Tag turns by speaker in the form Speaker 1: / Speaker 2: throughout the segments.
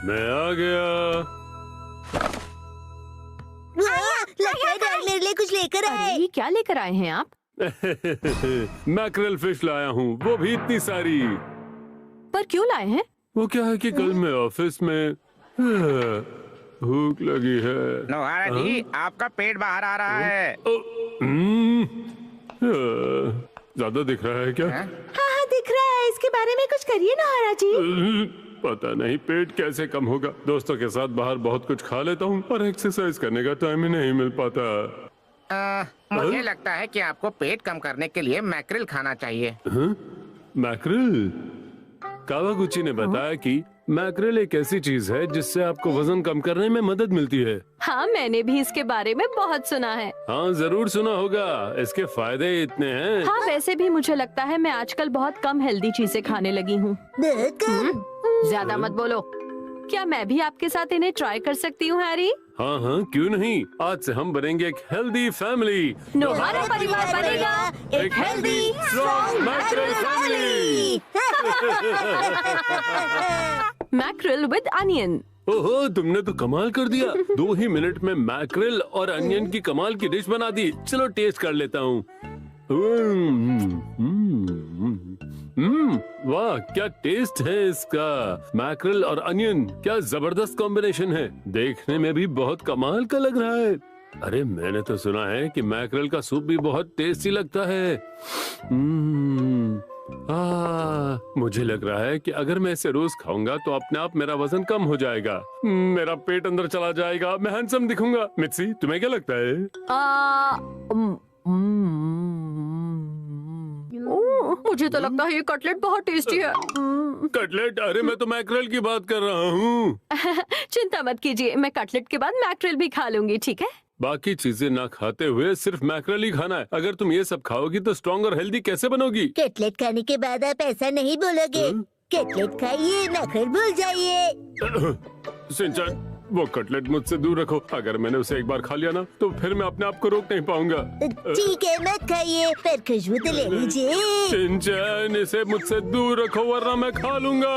Speaker 1: मैं आ गया।
Speaker 2: लगता है डैड मेरे लिए कुछ लेकर आए।
Speaker 3: अरे क्या लेकर आए हैं आप?
Speaker 1: मैकरेल फिश लाया हूँ, वो भी इतनी सारी।
Speaker 3: पर क्यों लाए हैं?
Speaker 1: वो क्या है कि कल मैं ऑफिस में भूख लगी है।
Speaker 4: नोहारा जी, आपका पेट बाहर आ रहा है।
Speaker 1: ज्यादा दिख रहा है क्या?
Speaker 2: हाँ हाँ दिख रहा है, इसके बारे में कुछ करिए नोहारा जी।
Speaker 1: पता नहीं पेट कैसे कम होगा। दोस्तों के साथ बाहर बहुत कुछ खा लेता हूँ और एक्सरसाइज करने का टाइम ही नहीं मिल पाता।
Speaker 4: मुझे लगता है कि आपको पेट कम करने के लिए मैक्रिल खाना चाहिए।
Speaker 1: मैक्रिल? कावागुची ने बताया कि मैक्रिल एक ऐसी चीज है जिससे आपको वजन कम करने में मदद मिलती है।
Speaker 3: हाँ, मैंने भी इसके बारे में बहुत सुना है।
Speaker 1: हाँ जरूर सुना होगा, इसके फायदे इतने हैं।
Speaker 3: हाँ, वैसे भी मुझे लगता है मैं आजकल बहुत कम हेल्दी चीजें खाने लगी हूँ। ज्यादा मत बोलो। क्या मैं भी आपके साथ इन्हें ट्राई कर सकती हूँ हैरी?
Speaker 1: हाँ हाँ क्यों नहीं, आज से हम बनेंगे एक हेल्दी फैमिली।
Speaker 3: नोहारा परिवार बनेगा एक healthy strong mackerel family. Mackerel with onion.
Speaker 1: ओहो, तुमने तो कमाल कर दिया। 2 ही मिनट में मैक्रिल और अनियन की कमाल की डिश बना दी। चलो टेस्ट कर लेता हूँ। वाह क्या टेस्ट है इसका। मैक्रिल और अनियन, क्या जबरदस्त कॉम्बिनेशन है। देखने में भी बहुत कमाल का लग रहा है। अरे मैंने तो सुना है कि मैक्रिल का सूप भी बहुत टेस्टी लगता है। मुझे लग रहा है कि अगर मैं इसे रोज खाऊंगा तो अपने आप मेरा वजन कम हो जाएगा। मेरा पेट अंदर चला जाएगा, मैं हैंडसम दिखूंगा। मित्सी, तुम्हें क्या लगता है?
Speaker 3: मुझे तो लगता है ये कटलेट बहुत टेस्टी है।
Speaker 1: कटलेट? अरे मैं तो मैक्रिल की बात कर रहा हूँ।
Speaker 3: चिंता मत कीजिए, मैं कटलेट के बाद मैक्रिल भी खा लूंगी, ठीक है?
Speaker 1: बाकी चीजें ना खाते हुए सिर्फ मैक्रिल ही खाना है। अगर तुम ये सब खाओगी तो स्ट्रॉन्ग और हेल्दी कैसे बनोगी?
Speaker 2: कटलेट खाने के बाद आप ऐसा नहीं बोलोगे। कटलेट खाइए, मैक्रिल भूल जाइए।
Speaker 1: सिंचन, वो कटलेट मुझसे दूर रखो। अगर मैंने उसे एक बार खा लिया ना तो फिर मैं अपने आप को रोक नहीं पाऊंगा।
Speaker 2: ठीक है मत खाइए, पर खुशबू तो ले लीजिए।
Speaker 1: सिंचन, इसे मुझसे दूर रखो वरना मैं खा लूंगा।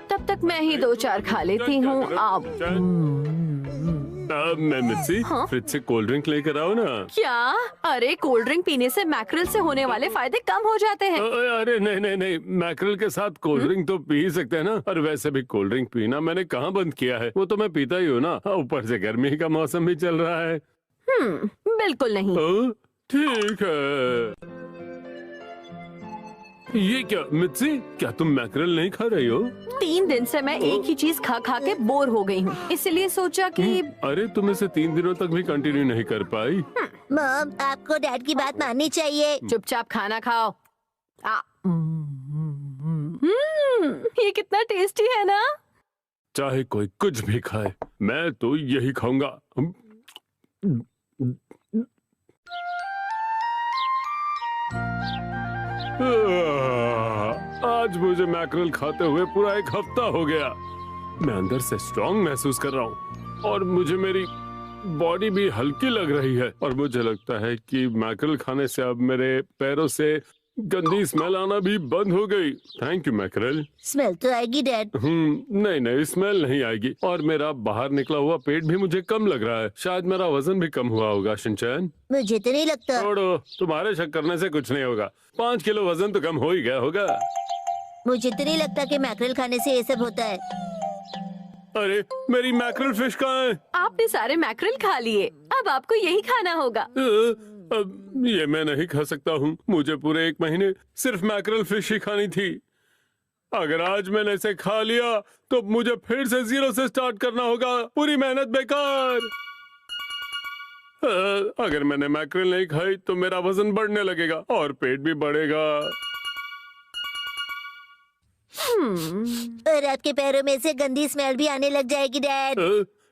Speaker 3: तब तक मैं ही 2-4 खा लेती हूँ।
Speaker 1: मैं मित्सी, फ्रिज से कोल्ड ड्रिंक लेकर आओ ना।
Speaker 3: क्या? अरे कोल्ड ड्रिंक पीने से मैक्रिल से होने वाले फायदे कम हो जाते हैं।
Speaker 1: अरे नहीं नहीं नहीं, मैक्रिल के साथ कोल्ड ड्रिंक तो पी ही सकते हैं ना। और वैसे भी कोल्ड ड्रिंक पीना मैंने कहाँ बंद किया है, वो तो मैं पीता ही हूँ ना। ऊपर से गर्मी का मौसम भी चल रहा है।
Speaker 3: बिल्कुल नहीं।
Speaker 1: ठीक है। ये क्या मित्सी, क्या तुम मैक्रिल नहीं खा रही हो?
Speaker 3: 3 दिन से मैं एक ही चीज खा खा के बोर हो गई हूँ, इसलिए सोचा कि
Speaker 1: अरे तुम इसे 3 दिनों तक भी कंटिन्यू नहीं कर पाई।
Speaker 2: मॉम, आपको डैड की बात माननी चाहिए।
Speaker 3: चुपचाप खाना खाओ। ये कितना टेस्टी है ना।
Speaker 1: चाहे कोई कुछ भी खाए, मैं तो यही खाऊंगा। आज मुझे मैक्रिल खाते हुए पूरा 1 हफ्ता हो गया। मैं अंदर से स्ट्रॉन्ग महसूस कर रहा हूँ और मुझे मेरी बॉडी भी हल्की लग रही है। और मुझे लगता है कि मैक्रिल खाने से अब मेरे पैरों से गंदी स्मेल आना भी बंद हो गई। Thank you मैक्रिल।
Speaker 2: स्मेल तो आएगी डैड।
Speaker 1: नहीं नहीं, स्मेल नहीं आएगी। और मेरा बाहर निकला हुआ पेट भी मुझे कम लग रहा है। शायद मेरा वजन भी कम हुआ होगा। शिनचैन,
Speaker 2: मुझे तो नहीं लगता।
Speaker 1: छोड़ो, तुम्हारे शक करने से कुछ नहीं होगा। 5 किलो वजन तो कम हो ही गया होगा।
Speaker 2: मुझे तो नहीं लगता कि मैक्रिल खाने से ये सब होता है।
Speaker 1: अरे मेरी मैक्रिल फिश कहाँ है?
Speaker 3: आपने सारे मैक्रिल खा लिए, अब आपको यही खाना होगा।
Speaker 1: अब ये मैं नहीं खा सकता हूँ। मुझे पूरे 1 महीने सिर्फ मैक्रिल फिश ही खानी थी। अगर आज मैंने इसे खा लिया तो मुझे फिर से 0 से स्टार्ट करना होगा। पूरी मेहनत बेकार। अगर मैंने मैक्रिल नहीं खाई तो मेरा वजन बढ़ने लगेगा और पेट भी बढ़ेगा।
Speaker 2: और आपके पैरों में से गंदी स्मेल भी आने लग जाएगी डैड।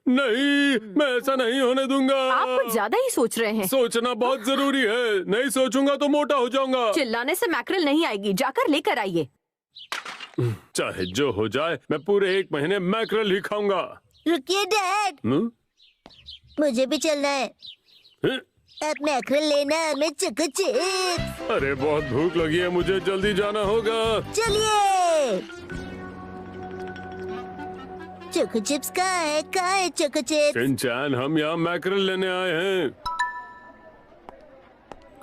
Speaker 1: नहीं, मैं ऐसा नहीं होने दूंगा।
Speaker 3: आप कुछ ज्यादा ही सोच रहे हैं।
Speaker 1: सोचना बहुत जरूरी है। नहीं सोचूंगा तो मोटा हो जाऊंगा।
Speaker 3: चिल्लाने से मैक्रिल नहीं आएगी, जाकर लेकर आइए।
Speaker 1: चाहे जो हो जाए, मैं पूरे 1 महीने मैक्रिल ही खाऊंगा।
Speaker 2: रुकिए डैड, मुझे भी चलना है। अब मैक्रिल लेना, मैं चोको चिप्स।
Speaker 1: अरे बहुत भूख लगी है मुझे, जल्दी जाना होगा।
Speaker 2: चलिए चोको चिप्स कहाँ है? कहाँ है चोको चिप्स?
Speaker 1: शिनचैन, हम यहाँ मैकरल लेने आए हैं।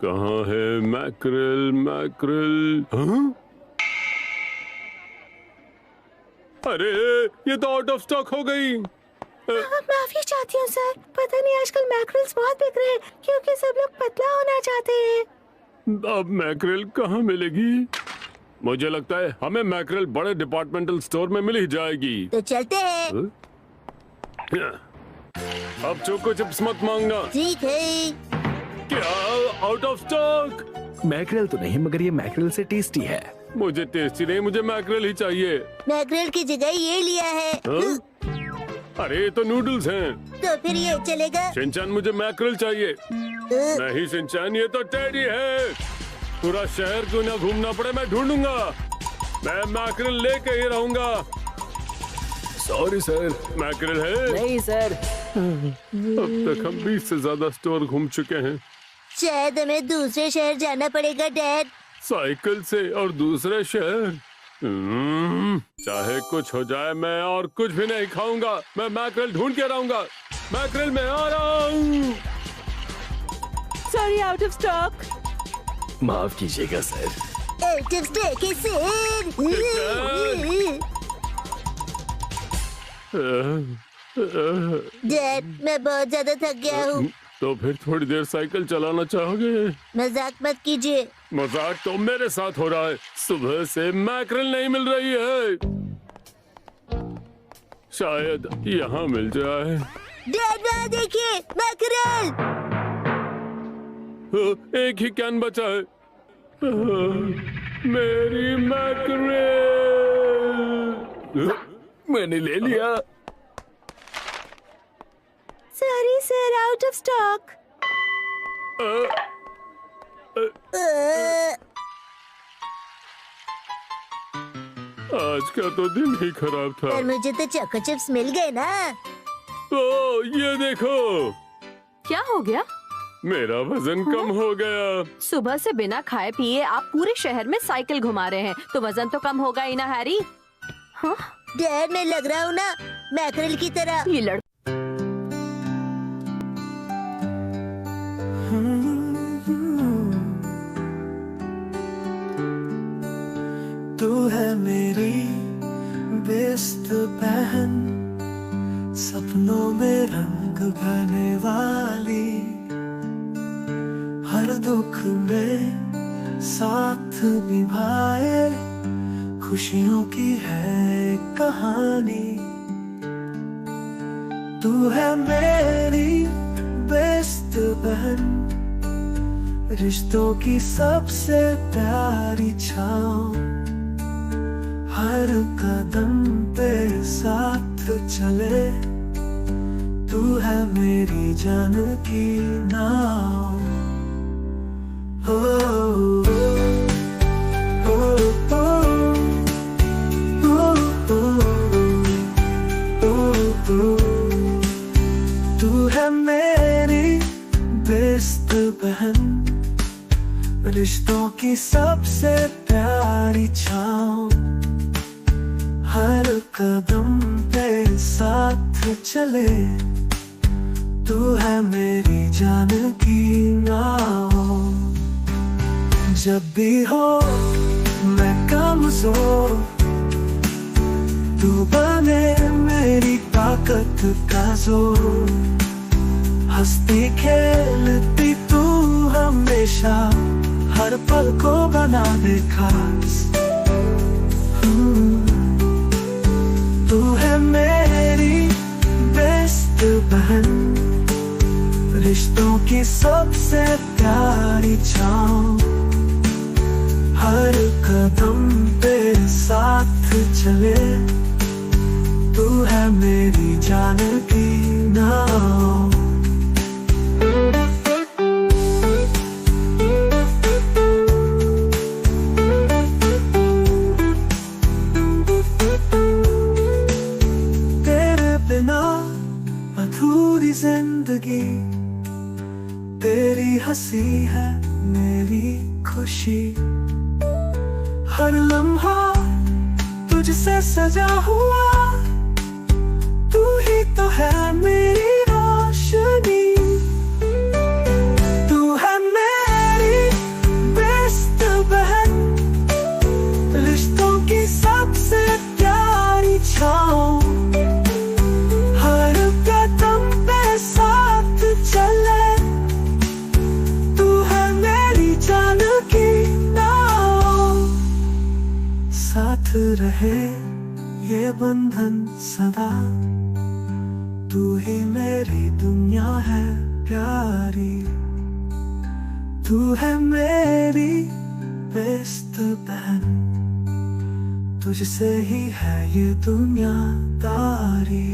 Speaker 1: कहाँ है मैकरल? मैकरल? हाँ? अरे ये तो आउट ऑफ स्टॉक हो गई।
Speaker 2: माफी चाहती हूँ सर, पता नहीं आजकल मैकरल्स बहुत बिक रहे हैं क्योंकि सब लोग पतला होना चाहते हैं।
Speaker 1: अब मैकरल कहाँ मिलेगी? मुझे लगता है हमें मैकरल बड़े डिपार्टमेंटल स्टोर में मिल ही जाएगी।
Speaker 2: तो चलते हैं।
Speaker 1: अब चोको चिप्स मत मांगना।
Speaker 2: ठीक है।
Speaker 1: क्या आउट ऑफ स्टॉक?
Speaker 5: मैकरेल तो नहीं, मगर ये मैकरेल से टेस्टी है।
Speaker 1: मुझे टेस्टी नहीं, मुझे मैकरल ही चाहिए।
Speaker 2: मैकरल की जगह ये लिया है।
Speaker 1: हाँ? अरे ये तो नूडल्स हैं।
Speaker 2: तो फिर ये चलेगा?
Speaker 1: शिनचैन, मुझे मैकरल चाहिए। नहीं शिनचैन, ये तो टेडी है। पूरा शहर क्यों ना घूमना पड़े, मैं ढूंढूंगा। मैं मैकरल लेके ही रहूंगा।
Speaker 5: Sorry sir.
Speaker 1: मैकरल है?
Speaker 5: नहीं सर।
Speaker 1: अब तक हम 20 से ज्यादा स्टोर घूम चुके हैं।
Speaker 2: शायद हमें दूसरे शहर जाना पड़ेगा डैड।
Speaker 1: साइकिल से और दूसरे शहर? चाहे कुछ हो जाए, मैं और कुछ भी नहीं खाऊंगा। मैं मैकरल ढूंढ के रहूंगा। मैकरल में आ रहा हूँ।
Speaker 3: Sorry, out of stock.
Speaker 5: माफ कीजिएगा सर।
Speaker 2: आउट ऑफ स्टॉक है सर। डैड, मैं बहुत ज्यादा थक गया हूँ।
Speaker 1: तो फिर थोड़ी देर साइकिल चलाना चाहोगे?
Speaker 2: मजाक मत कीजिए।
Speaker 1: मजाक तो मेरे साथ हो रहा है। सुबह से मैकरल नहीं मिल रही है। शायद यहाँ मिल जाए।
Speaker 2: डैड वहाँ देखिए, मैकरल।
Speaker 1: एक ही कैन बचा है। मेरी मैकरल।
Speaker 5: मैंने ले लिया।
Speaker 2: Sorry sir, out of stock.
Speaker 1: आज का तो दिन ही खराब था।
Speaker 2: पर मुझे तो चोको चिप्स मिल गए ना।
Speaker 1: ओ, ये देखो।
Speaker 3: क्या हो गया?
Speaker 1: मेरा वजन कम हो गया।
Speaker 3: सुबह से बिना खाए पिए आप पूरे शहर में साइकिल घुमा रहे हैं, तो वजन तो कम होगा ही ना हैरी। हाँ?
Speaker 2: डैड, मैं लग रहा हूँ ना मैकरल की तरह।
Speaker 3: ये लड़का
Speaker 6: तू है मेरी बेस्ट बहन, सपनों में रंग भरने वाली, हर दुख में साथ निभाए, खुशियों की है कहानी। तू है मेरी बेस्ट बहन, रिश्तों की सबसे प्यारी छाँव, हर कदम पे साथ चले, तू है मेरी जान की नाव। हो, हो, हो, हो, हो, हो, तू है मेरी बेस्ट बहन, रिश्तों की सबसे प्यारी छाँव, हर कदम पे साथ चले, तू है मेरी जान की नाव। जब भी हो मैं कमजोर, तू बने मेरी ताकत का जोर, हंसती खेलती तू हमेशा, हर पल को बना दे खास। तू है मेरी बेस्ट बहन, रिश्तों की सबसे प्यारी छाँव, हर कदम पे साथ चले, तू है मेरी जान की नाव। अधूरी जिंदगी, तेरी हंसी है मेरी खुशी, हर लम्हा तुझसे सजा हुआ, तो है मेरी रोशनी, तू है मेरी बेस्ट बहन, रिश्तों की सबसे प्यारी छाँव, हर कदम पे साथ चले, तू है मेरी जान की नाव, साथ रहे ये बंधन सदा, तू ही मेरी दुनिया है प्यारी, तू है मेरी बेस्ट बहन, तुझसे ही है ये दुनियादारी।